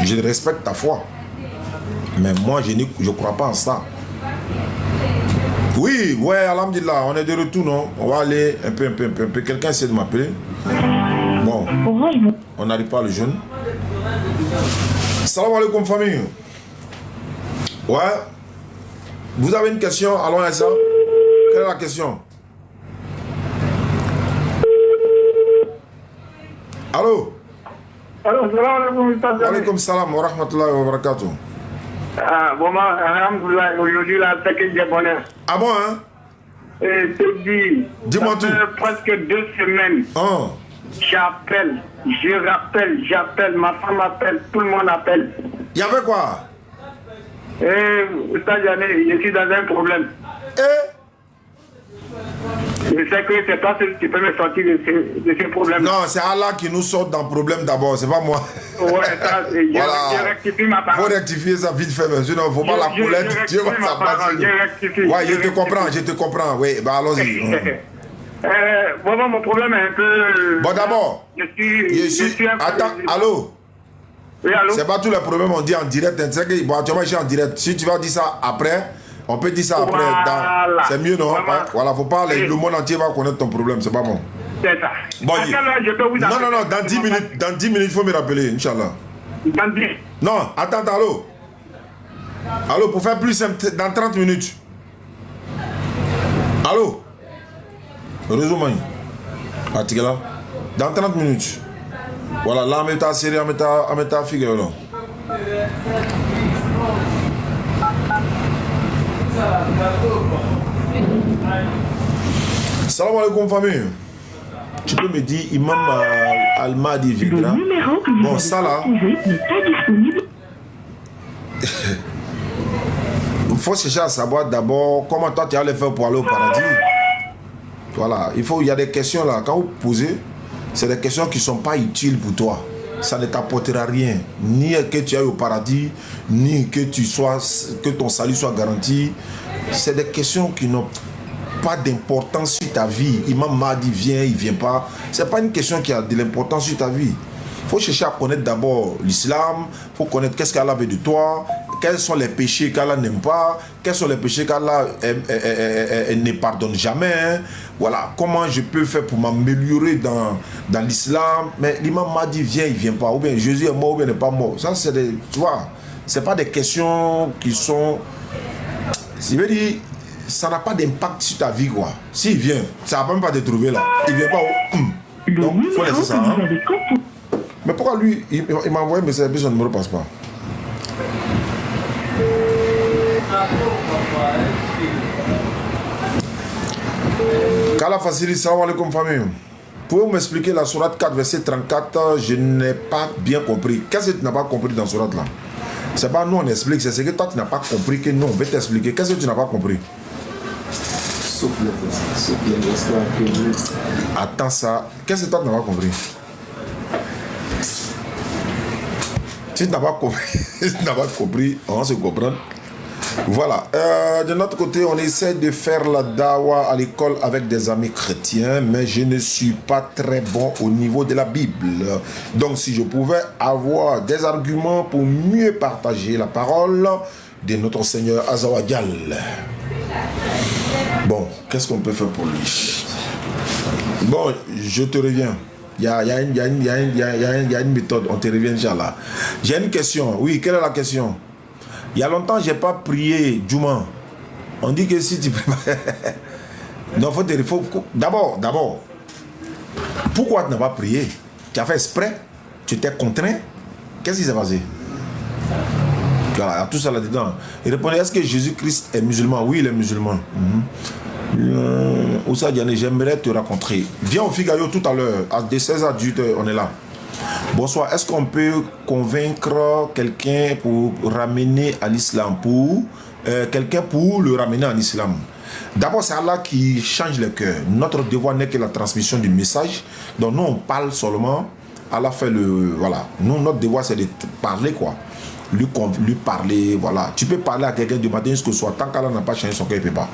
Je respecte ta foi. Mais moi, je ne crois pas en ça. Oui, ouais, alhamdulillah, on est de retour, non? On va aller un peu. Quelqu'un essaie de m'appeler. Bon, on n'arrive pas à le jeune. Salam alaikum, famille. Ouais. Vous avez une question? Allons à ça. Quelle est la question? Allô? Allô, salam alaikum. Wa alaikum salam wa rahmatullahi wa barakatuh. Ah, bon, alhamdoulilah, aujourd'hui, là, c'est que j'ai bonheur. Ah bon, hein? Et te dis, dis-moi tout. Presque 2 semaines. Oh. J'appelle, j'appelle, ma femme appelle, tout le monde appelle. Il y avait quoi? Ça, je suis dans un problème. Je sais que c'est pas celui qui peut me sortir de ce problème. Non, c'est Allah qui nous sort dans le problème d'abord, c'est pas moi. Ouais, ça, voilà. Je rectifie ma parole. Faut rectifier ça vite fait, mais sinon, faut pas la coulette. Dieu va s'abattre. Ouais, je te comprends. Oui, bah allons-y. Bon, mon problème est un peu... Bon, d'abord, je suis un peu... Attends, allô? Oui, allô? C'est pas tous les problèmes on dit en direct. Tu sais que, bon, actuellement, je suis en direct. Si tu vas dire ça après, on peut dire ça après. Voilà. C'est mieux, non? Voilà, faut pas, le monde entier va connaître ton problème, c'est pas bon. C'est ça. Bon, je peux vous non, dans 10 minutes, il faut me rappeler, Inch'Allah. Dans 10. Non, attends, allô? Allô, pour faire plus simple, dans 30 minutes. Allô? Réseau Mani. Là. Dans 30 minutes. Voilà, là, on met ta série, on met ta figure là. Salam alaikum, famille. Tu peux me dire, Imam Al-Mahdi viendra. Bon, ça là. Il faut chercher à savoir d'abord comment toi tu allais faire pour aller au paradis. Voilà, il y a des questions là, quand vous posez, c'est des questions qui ne sont pas utiles pour toi. Ça ne t'apportera rien. Ni que tu ailles au paradis, ni que ton salut soit garanti. C'est des questions qui n'ont pas d'importance sur ta vie. Imam Mahdi vient, il ne vient pas. Ce n'est pas une question qui a de l'importance sur ta vie. Il faut chercher à connaître d'abord l'islam, il faut connaître qu'est-ce qu'Allah veut de toi, quels sont les péchés qu'Allah n'aime pas, quels sont les péchés qu'Allah ne pardonne jamais. Voilà, comment je peux faire pour m'améliorer dans l'islam. Mais l'imam Mahdi vient, il ne vient pas. Ou bien Jésus est mort, ou bien il n'est pas mort. Ça, c'est des, tu vois, c'est pas des questions qui sont... Je veux dire, ça n'a pas d'impact sur ta vie, quoi. S'il vient, ça ne va même pas te trouver là. Il ne vient pas où? Donc, il faut laisser ça. Hein? Mais pourquoi lui, il m'a envoyé un message, son numéro ne passe pas. Kala Fassili, salam alaikum famille. Pouvez-vous m'expliquer la sourate 4, verset 34? Je n'ai pas bien compris. Qu'est-ce que tu n'as pas compris dans la sourate là? C'est pas nous on explique, c'est ce que toi tu n'as pas compris que nous on veut t'expliquer. Qu'est-ce que tu n'as pas compris? Attends ça. Qu'est-ce que toi tu n'as pas compris? Si tu n'as pas compris, si tu n'as pas compris, on va se comprendre. Voilà. De notre côté, on essaie de faire la dawa à l'école avec des amis chrétiens, mais je ne suis pas très bon au niveau de la Bible. Donc, si je pouvais avoir des arguments pour mieux partager la parole de notre Seigneur Azza wa Jal. Bon, qu'est-ce qu'on peut faire pour lui? Bon, je te reviens. Il y a une méthode, on te revient déjà là. J'ai une question. Oui, quelle est la question? Il y a longtemps, je n'ai pas prié Juma. On dit que si tu prépares... Non, faut... D'abord, pourquoi tu n'as pas prié? Tu as fait exprès? Tu t'es contraint? Qu'est-ce qui s'est passé? Voilà, il y a tout ça là-dedans. Il répondait, est-ce que Jésus-Christ est musulman? Oui, il est musulman. Oussa Diané, j'aimerais te rencontrer. Viens au Figaro tout à l'heure, à 16h18, on est là. Bonsoir, est-ce qu'on peut convaincre quelqu'un pour ramener à l'islam, quelqu'un pour le ramener en islam? D'abord, c'est Allah qui change le cœur. Notre devoir n'est que la transmission du message. Donc nous, on parle seulement. Allah fait le... Voilà. Nous, notre devoir, c'est de parler, quoi. Lui parler, voilà. Tu peux parler à quelqu'un du matin jusqu'au soir. Tant qu'Allah n'a pas changé son cœur, il ne peut pas.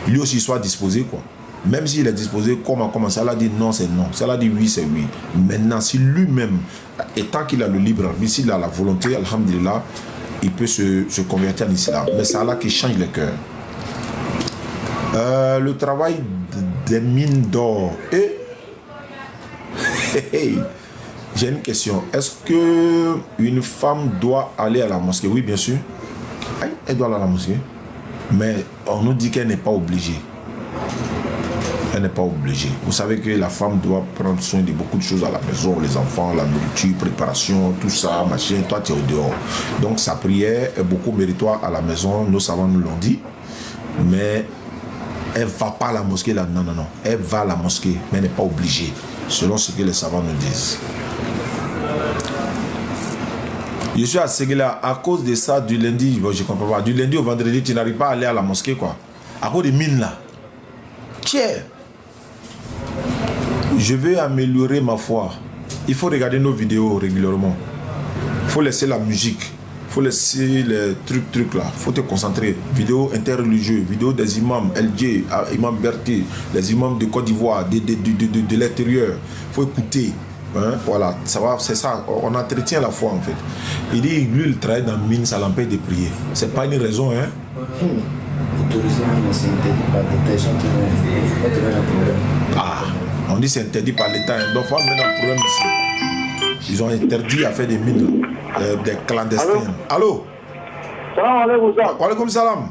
Lui aussi, il soit disposé, quoi. Même s'il est disposé, comment ça l'a dit non, c'est non. Ça l'a dit oui, c'est oui. Maintenant, si lui-même, et tant qu'il a le libre arbitre, s'il a la volonté, alhamdulillah, il peut se convertir en islam. Mais c'est Allah qui change le cœur. Le travail des mines d'or. Et j'ai une question. Est-ce qu'une femme doit aller à la mosquée? Oui, bien sûr. Elle doit aller à la mosquée. Mais on nous dit qu'elle n'est pas obligée. Elle n'est pas obligée. Vous savez que la femme doit prendre soin de beaucoup de choses à la maison, les enfants, la nourriture, préparation, tout ça, machin. Toi, tu es au dehors. Donc sa prière est beaucoup méritoire à la maison. Nos savants nous l'ont dit. Mais elle ne va pas à la mosquée là. Non. Elle va à la mosquée, mais elle n'est pas obligée. Selon ce que les savants nous disent. Je suis à Séguéla. À cause de ça, du lundi, bon, je ne comprends pas. Du lundi au vendredi, tu n'arrives pas à aller à la mosquée, quoi. À cause des mines là. Tiens. Je veux améliorer ma foi. Il faut regarder nos vidéos régulièrement. Il faut laisser la musique. Il faut laisser les trucs là. Il faut te concentrer. Vidéos interreligieuses, vidéos des imams, LG, imam Berthier, les imams de Côte d'Ivoire, de l'extérieur. Il faut écouter. Hein? Voilà, ça va, c'est ça. On entretient la foi en fait. Il dit, lui, il travaille dans le mine, ça l'empêche de prier. C'est pas une raison, hein? Ah, on dit c'est interdit par l'État. Donc, il faut mettre un problème ici. Ils ont interdit à faire des mines, des clandestins. Allô? Salam alaikum. Wa alaikum salam.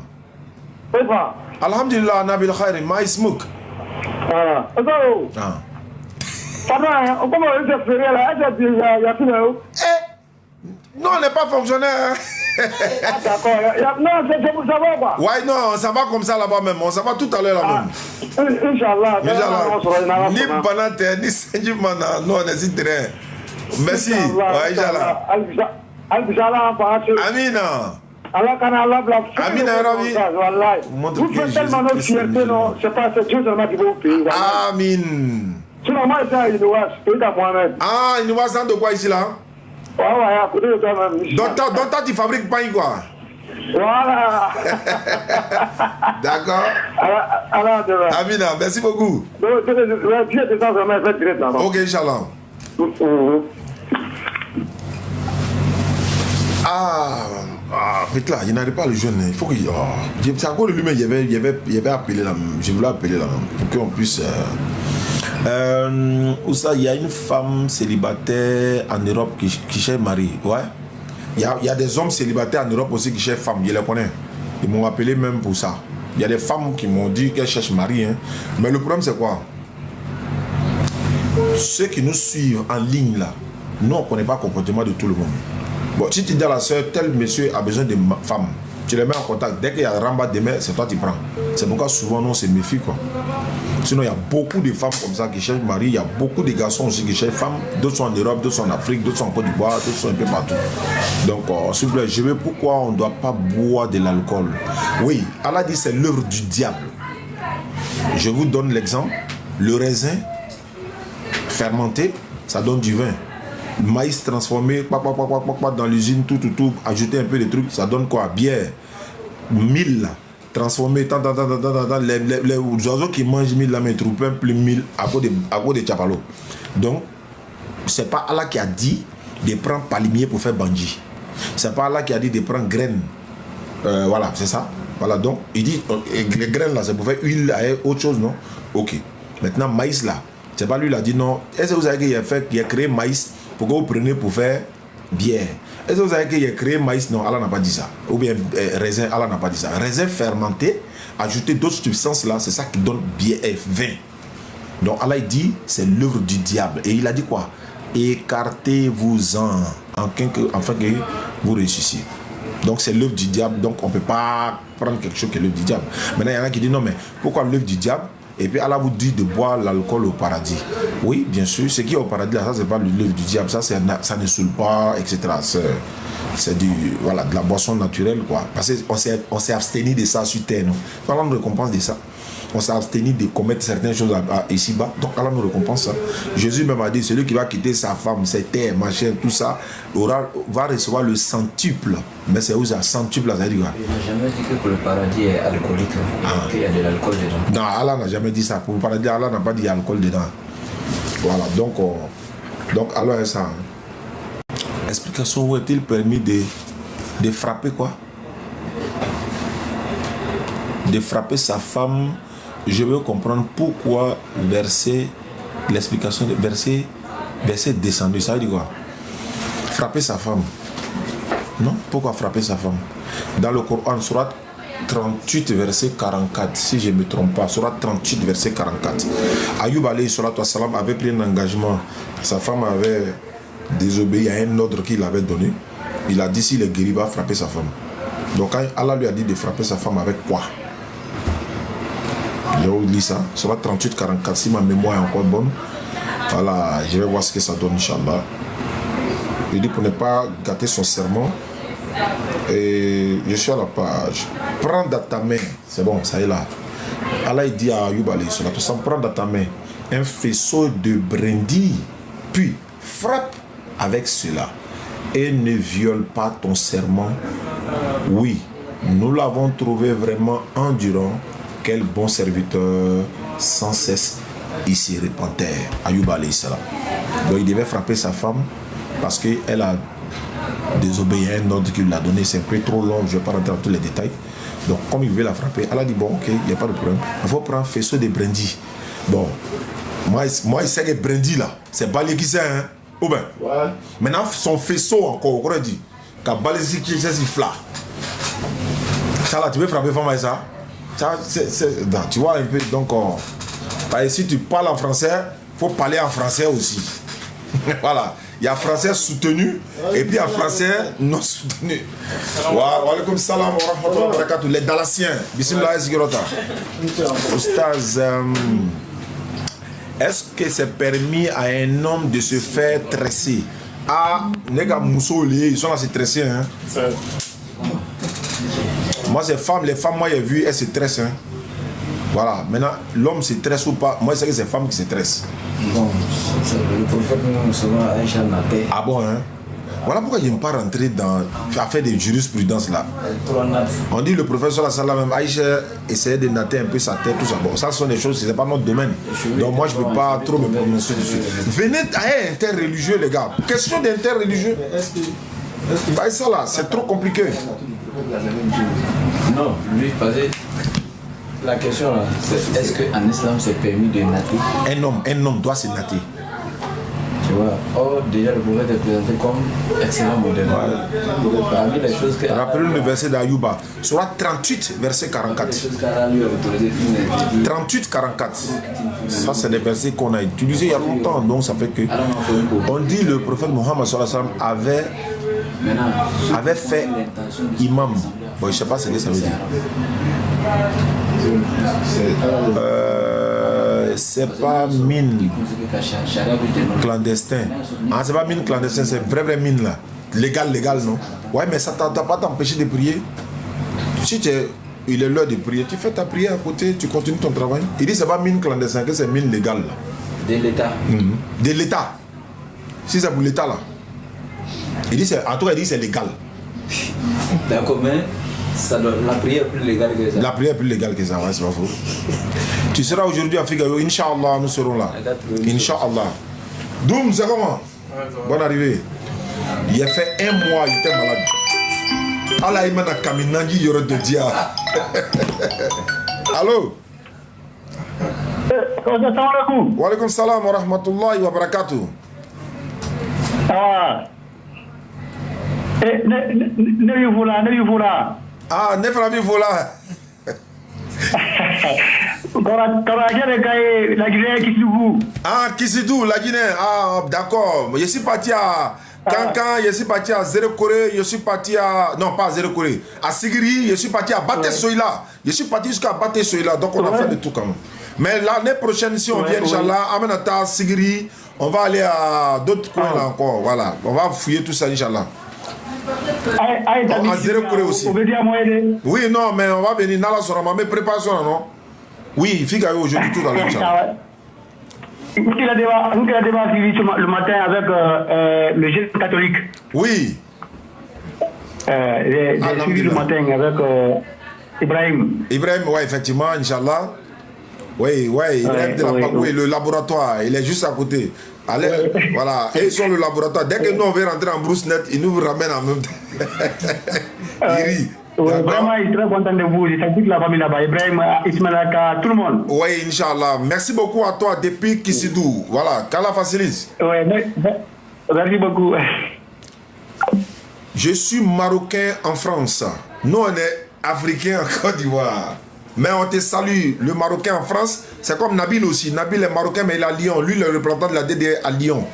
Alhamdulillah, Nabil Khairi, ma ismouk. Ah. Non, on n'est pas fonctionnaire. D'accord. Non, c'est pour savoir quoi. Ouais, non, ça va comme ça là-bas même. On ça va tout à l'heure là-même. Inch'Allah. Ni banate, ni senjimana. Non, on n'hésite rien. Merci. Ouais, Inch'Allah. Amina. Allah kana Allah bla. Amina Rabi. Vous faites tellement de fierté, non? C'est pas ce Dieu seulement qui vous paye. Amin. Sinon, moi, c'est à Inouas, c'est à moi-même. Ah, Inouas, c'est de quoi ici là? Ouais, à côté de toi-même. Donc, toi, tu fabriques pas quoi? Voilà. D'accord. Allah, Amina, merci beaucoup. Ok, Inch'Allah. Peut-être là, il n'arrive pas le jeune. Il faut qu'il. C'est encore le lui-même, il avait appelé là. Je voulais appeler là pour qu'on puisse. Où ça, il y a une femme célibataire en Europe qui cherche mari. Ouais. Il y a des hommes célibataires en Europe aussi qui cherchent femme. Je les connais. Ils m'ont appelé même pour ça. Il y a des femmes qui m'ont dit qu'elles cherchent mari. Hein. Mais le problème, c'est quoi? Ceux qui nous suivent en ligne là, nous, on ne connaît pas le comportement de tout le monde. Bon, si tu dis à la soeur, tel monsieur a besoin de femme, tu les mets en contact. Dès qu'il y a Ramba demain, c'est toi qui prends. C'est pourquoi souvent, nous, on se méfie, quoi. Sinon, il y a beaucoup de femmes comme ça qui cherchent mari. Il y a beaucoup de garçons aussi qui cherchent femmes. D'autres sont en Europe, d'autres sont en Afrique, d'autres sont en Côte d'Ivoire, d'autres sont un peu partout. Donc, s'il vous plaît, je veux pourquoi on ne doit pas boire de l'alcool. Oui, Allah dit c'est l'œuvre du diable. Je vous donne l'exemple. Le raisin fermenté, ça donne du vin. Le maïs transformé, dans l'usine, tout, ajouter un peu de trucs, ça donne quoi? Bière. Mille, transformé, les oiseaux qui mangent mille, là, mais trouvent plus mille à cause de Tchapalo. Donc, c'est pas Allah qui a dit de prendre palmier pour faire bandit. C'est pas Allah qui a dit de prendre graines. Voilà, c'est ça. Voilà, donc, il dit, les graines là, c'est pour faire huile, autre chose, non? Ok. Maintenant, maïs là, c'est pas lui qui a dit non. Est-ce que vous savez qu'il a créé maïs pour que vous preniez pour faire bière? Est-ce que vous savez qu'il a créé maïs? Non, Allah n'a pas dit ça. Ou bien raisin, Allah n'a pas dit ça. Raisin fermenté, ajouter d'autres substances là, c'est ça qui donne bière et vin. Donc Allah il dit, c'est l'œuvre du diable. Et il a dit quoi? Écartez-vous-en afin que vous réussissiez. Donc c'est l'œuvre du diable, donc on ne peut pas prendre quelque chose qui est l'œuvre du diable. Maintenant il y en a qui disent non mais pourquoi l'œuvre du diable? Et puis Allah vous dit de boire l'alcool au paradis. Oui, bien sûr, ce qui est au paradis, là, ça c'est pas l'œuvre du diable, ça ne saoule pas, etc. C'est de la boisson naturelle, quoi. Parce qu'on s'est abstenu de ça sur terre, non? Allah nous récompense de ça. on s'est abstenu de commettre certaines choses ici-bas. Donc Allah nous récompense ça. Jésus même a dit, celui qui va quitter sa femme, ses terres, machin, tout ça, va recevoir le centuple. Mais c'est où ça, centuple là, ça veut dire quoi? Il n'a jamais dit que le paradis est alcoolique, qu'il y a de l'alcool dedans. Non, Allah n'a jamais dit ça. Pour le paradis, Allah n'a pas dit alcool dedans. Voilà, donc alors ça. Explication, où est-il permis de frapper quoi? De frapper sa femme. Je veux comprendre pourquoi l'explication de verset descendu, ça veut dire quoi? Frapper sa femme. Non? Pourquoi frapper sa femme? Dans le Coran, surat 38, verset 44, si je ne me trompe pas, surat 38, verset 44. Ayoub alayhi salatu wassalam avait pris un engagement. Sa femme avait désobéi à un ordre qu'il avait donné. Il a dit s'il est guéri, il va frapper sa femme. Donc Allah lui a dit de frapper sa femme avec quoi? J'ai oublié ça, surat 38, 44, si ma mémoire est encore bonne. Voilà, je vais voir ce que ça donne, Inch'Allah. Il dit pour ne pas gâter son serment. Et je suis à la page. Prends dans ta main, c'est bon, ça est là. Allah il dit à Ayoub alayhi salatu wassalam, prends dans ta main un faisceau de brindilles, puis frappe avec cela et ne viole pas ton serment. Oui, nous l'avons trouvé vraiment endurant. Quel bon serviteur, sans cesse il s'y repentait. Ayoub alayhi salam. Donc il devait frapper sa femme parce qu'elle a désobéi à un ordre qu'il lui a donné. C'est un peu trop long, je ne vais pas rentrer dans tous les détails. Donc comme il veut la frapper, elle a dit bon ok, il n'y a pas de problème. Il faut prendre un faisceau de brindilles. Bon, moi il sait que brindilles là, c'est balai qui sait, hein. Ou bien, ouais. Maintenant son faisceau encore, on dit, quand balai qui c'est si flat. Ça là, tu veux frapper femme avec ça? Ça tu vois un peu, donc si tu parles en français, il faut parler en français aussi. Voilà. Il y a français soutenu et puis il y a français non soutenu. Wa alaikum salam wa rahmatullahi wa barakatuh. Les Dalasiens. Bismillah Zikirota. Oustaz, est-ce que c'est permis à un homme de se faire tresser? Ah, les gars, Moussolé, ils sont là, c'est tressé. Hein? Moi, les femmes, moi, j'ai vu, elles se tressent. Hein? Voilà, maintenant, l'homme se tresse ou pas, moi, c'est que c'est les femmes qui se tressent. Bon, le prophète musulman Aïcha Naté. Ah bon, hein? Voilà pourquoi je n'aime pas rentrer à faire des jurisprudences là. On dit le prophète sallallahu alayhi wa sallam, Aïcha essayait de natter un peu sa tête, tout ça. Bon, ça sont des choses, ce n'est pas notre domaine. Donc moi, je ne peux pas trop me prononcer dessus. Venez à un interreligieux, les gars. Question d'interreligieux. Ça là, c'est trop compliqué. Non, lui, parce que la question là, c'est est-ce qu'en islam c'est permis de natter? Un homme doit se natter. Tu vois, or déjà le prophète est présenté comme excellent modèle. Ouais. Parmi les choses que... Rappelez le verset d'Ayouba, surat 38, verset 44. 38, 44. Ça c'est des versets qu'on a utilisés il y a longtemps, donc ça fait que... On dit le prophète Mohammed sallallahu alayhi wa sallam avait fait imam. Bon, je ne sais pas ce que ça veut dire. C'est pas mine clandestin. Ah, c'est pas mine clandestin, c'est vrai mine là. Légal, non? Ouais, mais ça ne t'a pas t'empêché de prier. Si il est l'heure de prier, tu fais ta prière à côté, tu continues ton travail. Il dit c'est pas mine clandestin, que c'est mine légale là. De l'État. De l'État. Si c'est pour l'État là. Il dit en tout cas, il dit c'est légal. D'accord, mais la prière est plus légale que ça. La prière est plus légale que ça, ouais, c'est pas faux. Tu seras aujourd'hui à Figaro, Inch'Allah, nous serons là. Inch'Allah. Doum, c'est comment? Bonne arrivée. Il a fait 1 mois, il était malade. Allah, il m'a dit Kaminangi, il y aurait de dia. Allô? Wa alaikum salam wa rahmatullahi wa barakatuh. Ah, ne fera plus voilà. Ah, Kisidou, la Guinée. Ah, d'accord. Je suis parti à Kankan, je suis parti à Zéro Corée, je suis parti à... Non, pas à Zéro Corée. À Sigiri, je suis parti à Baté Soïla. Je suis parti jusqu'à Baté Soïla. Donc, on a fait de tout quand même. Mais l'année prochaine, si on vient, Inch'Allah, Amenata, Sigiri, on va aller à d'autres coins là encore. Voilà. On va fouiller tout ça, Inch'Allah. À Zéro Corée aussi. Oui, non, mais on va venir. Nala Sorama, mais préparation, non? Oui, Figaro aujourd'hui tout à l'heure. Inch'Allah. Il a débat suivi le matin avec le jeune catholique. Oui. J'ai suivi le matin avec Ibrahim. Ibrahim, ouais, effectivement, Inch'Allah. Oui, Ibrahim de la Pagoué, le laboratoire, il est juste à côté. Allez, voilà, et ils sont le laboratoire. Dès que nous on veut rentrer en brousse net, ils nous ramènent en même temps. Il rit. Vraiment, il est très content de vous. C'est toute la famille là-bas. Ibrahim, Ismailaka, tout le monde. Oui, Inch'Allah. Merci beaucoup à toi depuis Kissidou. Voilà, Kala Facilis. Oui, merci beaucoup. Je suis marocain en France. Nous, on est africains en Côte d'Ivoire. Mais on te salue. Le marocain en France, c'est comme Nabil aussi. Nabil est marocain, mais il est à Lyon. Lui, le représentant de la DDR à Lyon.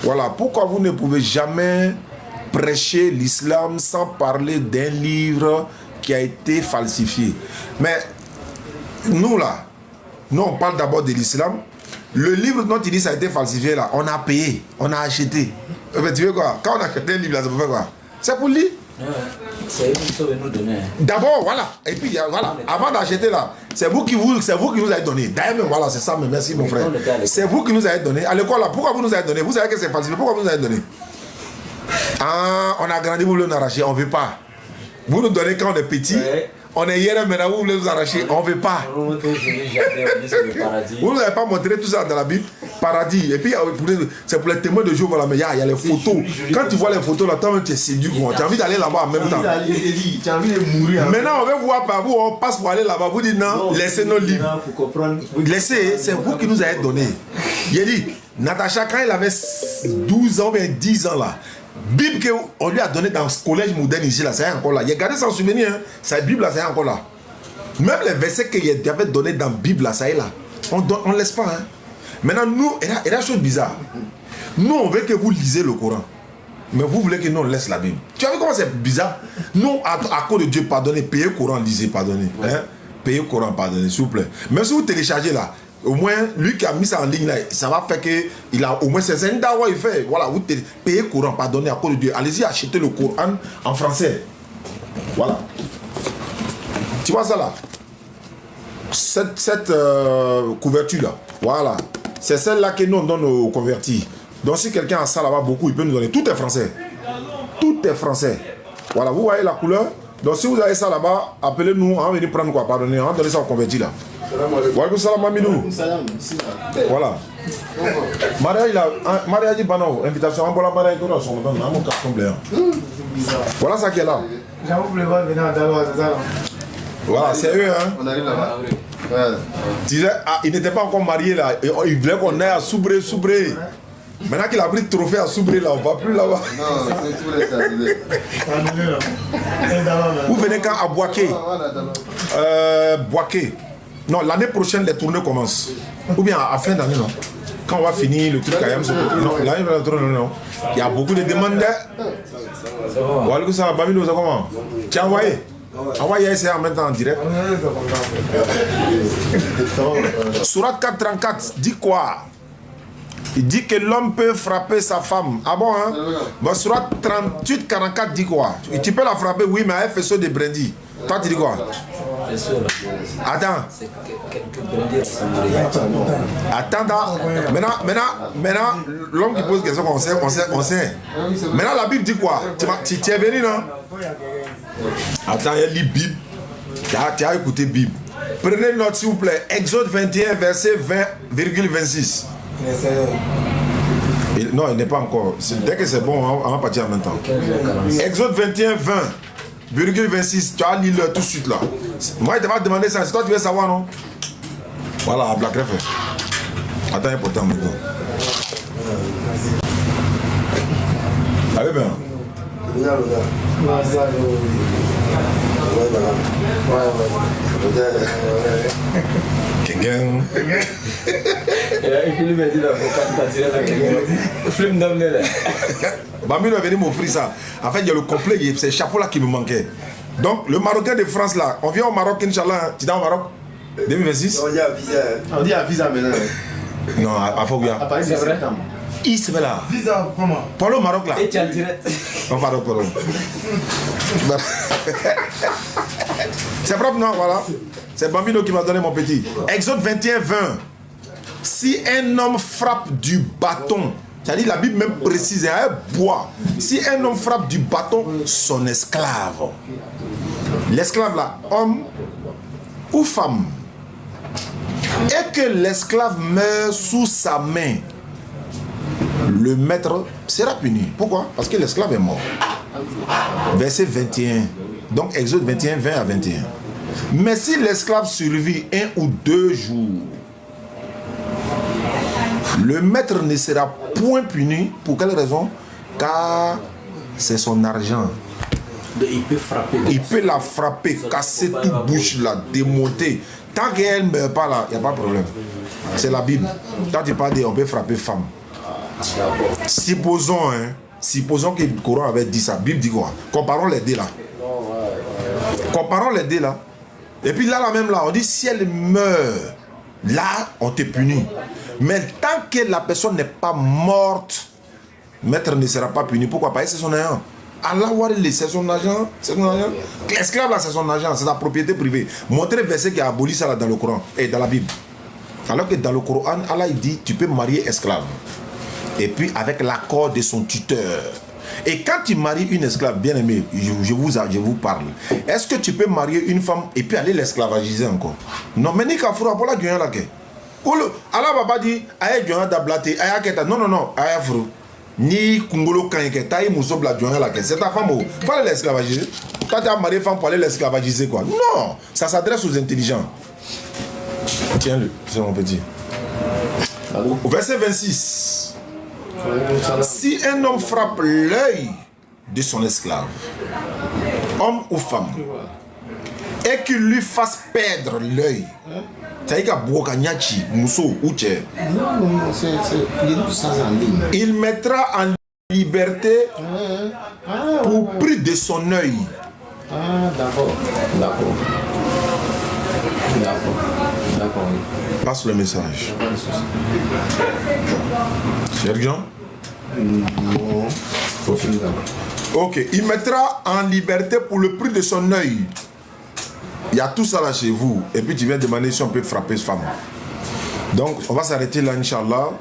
Voilà. Pourquoi vous ne pouvez jamais prêcher l'islam sans parler d'un livre qui a été falsifié? Mais nous, là, nous, on parle d'abord de l'islam. Le livre dont il dit ça a été falsifié, là, on a payé, on a acheté. Mais tu veux quoi? Quand on a acheté un livre, là, c'est pour faire quoi? C'est pour lire. C'est vous qui nous donner. D'abord, voilà. Et puis, voilà. Avant d'acheter là, c'est vous qui nous avez donné. D'ailleurs, voilà, c'est ça, mais merci mon frère. C'est vous qui nous avez donné. À l'école là, pourquoi vous nous avez donné? Vous savez que c'est falsifié. Pourquoi vous nous avez donné? Ah, on a grandi, vous voulez nous arracher, on ne veut pas. Vous nous donnez quand on est petit. Ouais. On est hier, maintenant vous voulez nous arracher, on ne veut pas. Vous ne nous avez pas montré tout ça dans la Bible, paradis. Et puis, c'est pour les témoins de Jéhovah, voilà, mais il y a les photos. Quand tu vois les photos, là, tu es séduit, tu as envie d'aller là-bas en même temps. Tu as envie de mourir. Maintenant, on veut voir par vous, on passe pour aller là-bas. Vous dites non, laissez nos livres. Laissez, c'est vous qui nous avez donné. Il a dit, Natacha, quand il avait 12 ans, bien 10 ans là, Bible qu'on lui a donné dans ce collège moderne ici, là, c'est encore là. Il a gardé son souvenir, hein. Sa Bible, là, c'est encore là. Même les versets qu'il avait donnés dans la Bible, là, ça est là. On ne laisse pas. Hein. Maintenant, nous, il y a une chose bizarre. Nous, on veut que vous lisez le Coran. Mais vous voulez que nous, on laisse la Bible. Tu as vu comment c'est bizarre? Nous, à cause de Dieu, pardonnez, payez le Coran, lisez, pardonnez. Hein? Payez le Coran, pardonnez, s'il vous plaît. Même si vous téléchargez là, au moins, lui qui a mis ça en ligne là, ça va faire qu'il a au moins ses dawa, il fait. Voilà, vous payez le Coran, pardonnez à cause de Dieu. Allez-y acheter le Coran en français. Voilà. Tu vois ça là? Cette couverture là, voilà. C'est celle-là que nous on donne aux convertis. Donc si quelqu'un a ça là-bas beaucoup, il peut nous donner. Tout est français. Tout est français. Voilà, vous voyez la couleur? Donc si vous avez ça là-bas, appelez-nous, on va venir prendre quoi, pardonnez, on va donner ça aux convertis là. Walaikum salam Mamidou. Voilà. Maria dit Bano, invitation. On va la Maria dans son nom, on carton blanc. Voilà ça qui est là. J'avoue que les gens viennent à Dalois, c'est ça. Voilà, c'est eux hein. On arrive là-bas. Tu disais, il n'était pas encore marié là. Il voulait qu'on aille à Soubré. Maintenant qu'il a pris le trophée à Soubré là, on ne va plus là-bas. Non, c'est Soubré, c'est arrivé. Vous venez quand à Boaké? Boaké. Non, l'année prochaine, les tournées commencent. Ou bien à fin d'année, non? Quand on va finir le truc à Yam, non, l'année prochaine, non. Il y a beaucoup de demandes. Walaikum salam, Bamidou, c'est comment? Tu as envoyé? Envoyez ça en même temps en direct. Surat 434 dit quoi? Il dit que l'homme peut frapper sa femme. Ah bon, hein? Bon, Surat 38-44 dit quoi? Tu peux la frapper, oui, mais elle fait ça de brindis. Toi, tu dis quoi? Attends. Attends. Maintenant, l'homme qui pose question, on sait. Maintenant, la Bible dit quoi? Tu es venu, non? Attends, il lit Bible. Tu as écouté Bible. Prenez note, s'il vous plaît. Exode 21, verset 20,26. Non, il n'est pas encore. Dès que c'est bon, on va partir en même temps. Exode 21, 20,26. Tu as lu tout de suite là. Moi, il te va demander ça. C'est toi qui veux savoir, non? Voilà, Black Ref. Attends, important maintenant. Allez bien. Kengen. Bamino est venu m'offrir ça. En fait, il y a le complet, c'est le chapeau là qui me manquait. Donc, le Marocain de France là, on vient au Maroc, Inch'Allah. Tu es au Maroc 2026? On dit à visa. On dit à visa maintenant. Non, à Fogouya. À Paris, c'est vrai. Il se fait là. Visa, comment? Parle au Maroc là. Et tu as le direct. On va c'est propre, non? Voilà. C'est Bambino qui m'a donné mon petit. Exode 21, 20. Si un homme frappe du bâton, c'est-à-dire la Bible même précise, un bois. Si un homme frappe du bâton son esclave, l'esclave là, homme ou femme, et que l'esclave meurt sous sa main, le maître sera puni. Pourquoi? Parce que l'esclave est mort. Verset 21. Donc Exode 21, 20 à 21. Mais si l'esclave survit 1 ou 2 jours, le maître ne sera point puni. Pour quelle raison? Car c'est son argent. Il peut frapper. Il peut la frapper, casser toute bouche, la démonter. Tant qu'elle ne meurt pas là, il n'y a pas de problème. C'est la Bible. Quand tu parles on peut frapper femme. Supposons que le Coran avait dit ça. La Bible dit quoi? Comparons les deux là. Comparons les deux là. Et puis là même là, on dit si elle meurt, là on te punit. Mais tant que la personne n'est pas morte, maître ne sera pas puni. Pourquoi? Parce que c'est son argent. Allah c'est son argent. C'est son argent. L'esclave là c'est son argent, c'est sa propriété privée. Montrez le verset qui a aboli ça là dans le Coran et dans la Bible. Alors que dans le Coran, Allah il dit tu peux marier esclave. Et puis avec l'accord de son tuteur. Et quand tu maries une esclave, bien aimé, je vous parle. Est-ce que tu peux marier une femme et puis aller l'esclavagiser encore? Non, mais ni kafura pour la gueule là que. Allah baba dit aye gueule d'ablate aye keta non aye furu. Ni kungolo kanke taille muso bla gueule là que c'est ta femme ou faut l'esclavagiser. Quand tu as marié femme pour aller l'esclavagiser quoi? Non, ça s'adresse aux intelligents. Tiens-le, c'est mon petit. Au verset 26. Si un homme frappe l'œil de son esclave, homme ou femme, et qu'il lui fasse perdre l'œil, il mettra en liberté pour prix de son œil. D'accord. Passe le message. Sergent? Non. Ok, il mettra en liberté pour le prix de son œil. Il y a tout ça là chez vous. Et puis tu viens demander si on peut frapper cette femme. Donc on va s'arrêter là, Inch'Allah.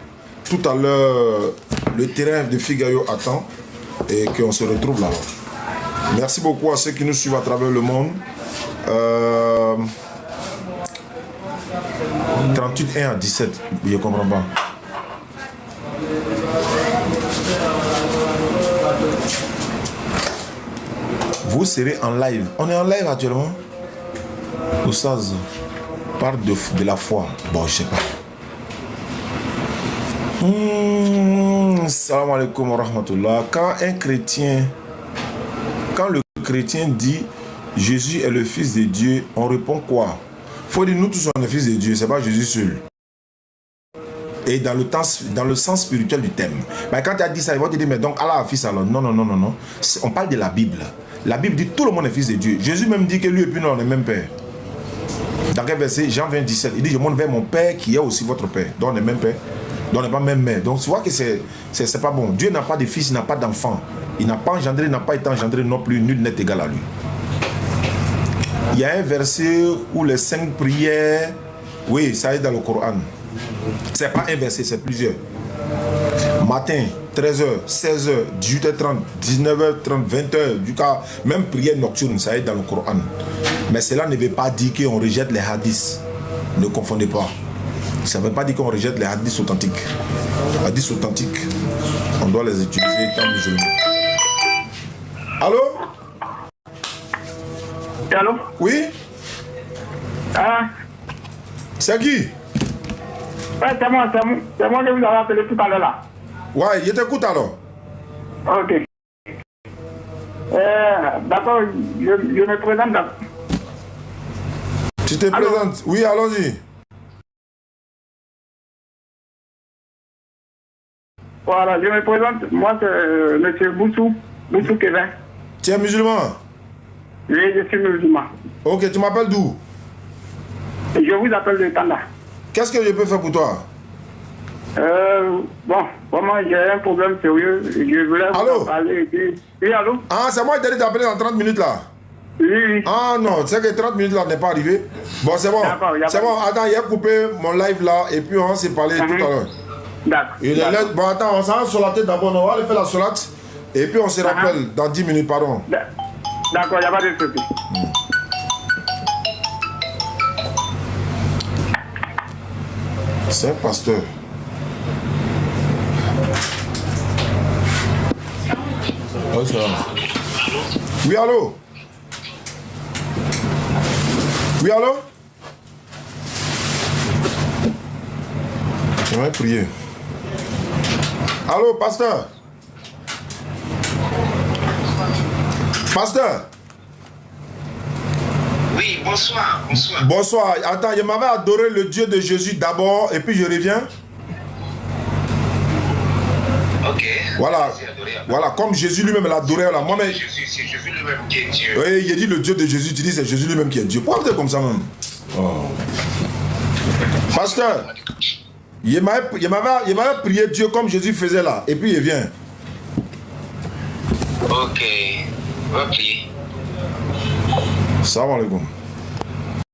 Tout à l'heure, le terrain de Figaro attend. Et qu'on se retrouve là. Merci beaucoup à ceux qui nous suivent à travers le monde. 38, 1 à 17, je ne comprends pas. Vous serez en live. On est en live actuellement. Oustaz parle de la foi. Bon, je sais pas. Salam alaikum wa rahmatullah. Quand le chrétien dit Jésus est le fils de Dieu, on répond quoi? Faut dire nous tous sommes les fils de Dieu, c'est pas Jésus seul. Et dans le sens spirituel du thème. Mais quand tu as dit ça, ils vont te dire mais donc Allah a fils alors. Non. On parle de la Bible. La Bible dit tout le monde est fils de Dieu. Jésus même dit que lui et puis nous on est même père. Dans quel verset? Jean 20, 17. Il dit je monte vers mon père qui est aussi votre père. Donc on est même père. Donc on n'est pas même mère. Donc tu vois que c'est pas bon. Dieu n'a pas de fils, il n'a pas d'enfant. Il n'a pas engendré, il n'a pas été engendré non plus. Nul n'est égal à lui. Il y a un verset où les 5 prières, oui, ça est dans le Coran. C'est pas un verset, c'est plusieurs. Matin, 13h, 16h, 18h30, 19h30, 20h, du cas, même prière nocturne, ça est dans le Coran. Mais cela ne veut pas dire qu'on rejette les hadiths. Ne confondez pas. Ça ne veut pas dire qu'on rejette les hadiths authentiques. Les hadiths authentiques, on doit les utiliser tant musulmans. Allô? Allô? Oui? Ah? C'est qui? Ouais, c'est moi que vous avez appelé tout à l'heure là. Ouais, je t'écoute alors. Ok. D'accord, je me présente. Tu te présentes? Oui, allons-y. Voilà, je me présente. Moi, c'est M. Boussou Kevin. Tu es musulman? Oui, je suis musulman. Ok, tu m'appelles d'où? Je vous appelle de Tanda. Qu'est-ce que je peux faire pour toi? Bon, vraiment, j'ai un problème sérieux. Je voulais vous parler. Oui, allô? Ah, c'est moi qui t'ai dit d'appeler dans 30 minutes là. Oui. Ah non, c'est que 30 minutes là n'est pas arrivé. Bon, c'est bon. C'est bon, attends, il a coupé mon live là et puis on s'est parlé tout à l'heure. D'accord. Bon, attends, on s'en va sur la tête d'abord, on va aller faire la solate et puis on se rappelle dans 10 minutes, pardon. D'accord, il n'y a pas de souci. C'est un pasteur. Oh, ça va. Oui, allô? Oui, allô? J'aimerais prier. Allô, pasteur? Pasteur? Oui, bonsoir, bonsoir. Bonsoir. Attends, je m'avais adoré le Dieu de Jésus d'abord et puis je reviens. Ok. Voilà. Voilà, comme Jésus lui-même l'adorait là. Moi-même. C'est Jésus lui-même qui est Dieu. Oui, il a dit le Dieu de Jésus. Tu dis c'est Jésus lui-même qui est Dieu. Pourquoi vous êtes comme ça même? Oh. Pasteur, il m'avait prié Dieu comme Jésus faisait là. Et puis il vient. Ok. Ok. Salam alaikum.